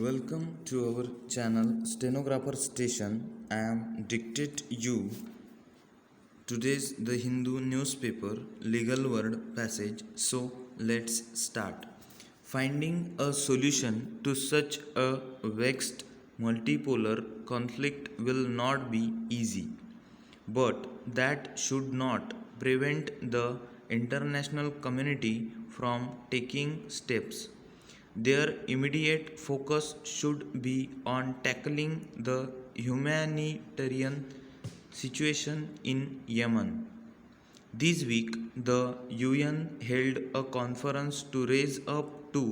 Welcome to our channel Stenographer Station. I am dictate you today's the Hindu newspaper legal word passage. So let's start. Finding a solution to such a vexed multipolar conflict will not be easy, but that should not prevent the international community from taking steps. Their immediate focus should be on tackling the humanitarian situation in Yemen. This week, the UN held a conference to raise up to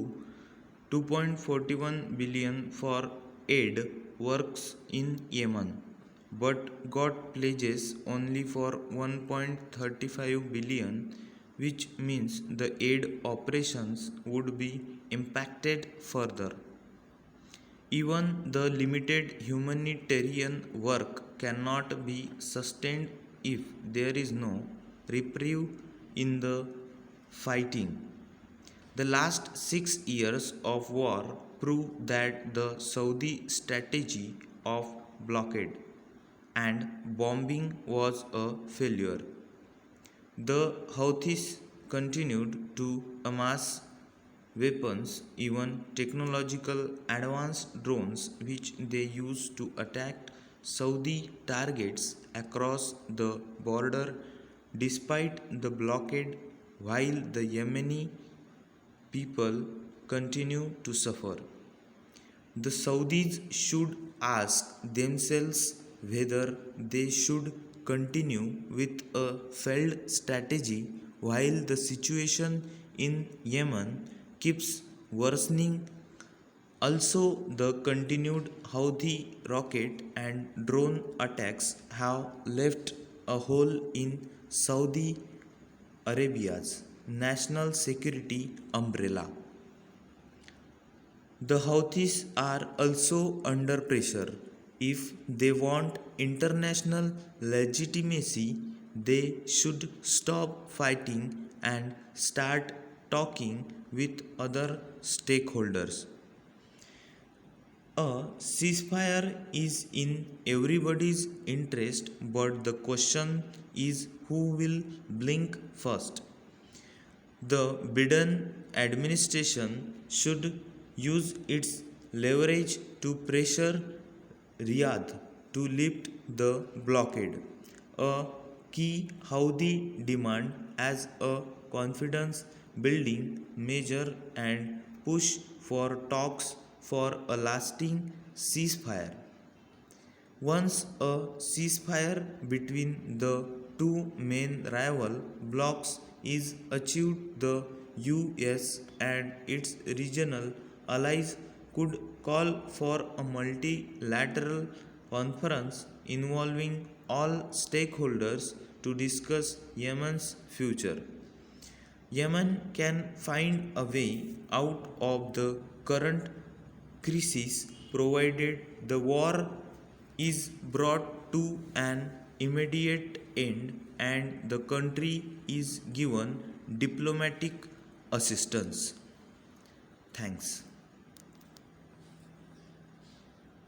2.41 billion for aid works in Yemen, but got pledges only for 1.35 billion, which means the aid operations would be impacted further. Even the limited humanitarian work cannot be sustained if there is no reprieve in the fighting. The last 6 years of war prove that the Saudi strategy of blockade and bombing was a failure. The Houthis continued to amass weapons, even technological advanced drones, which they used to attack Saudi targets across the border despite the blockade, while the Yemeni people continue to suffer. The Saudis should ask themselves whether they should continue with a failed strategy while the situation in Yemen keeps worsening. Also, the continued Houthi rocket and drone attacks have left a hole in Saudi Arabia's national security umbrella. The Houthis are also under pressure. If they want international legitimacy, they should stop fighting and start talking with other stakeholders. A ceasefire is in everybody's interest, but the question is who will blink first. The Biden administration should use its leverage to pressure Riyadh to lift the blockade, a key Houthi demand as a confidence building measure and push for talks for a lasting ceasefire. Once a ceasefire between the two main rival blocs is achieved, the US and its regional allies could call for a multilateral conference involving all stakeholders to discuss Yemen's future. Yemen can find a way out of the current crisis provided the war is brought to an immediate end and the country is given diplomatic assistance. Thanks.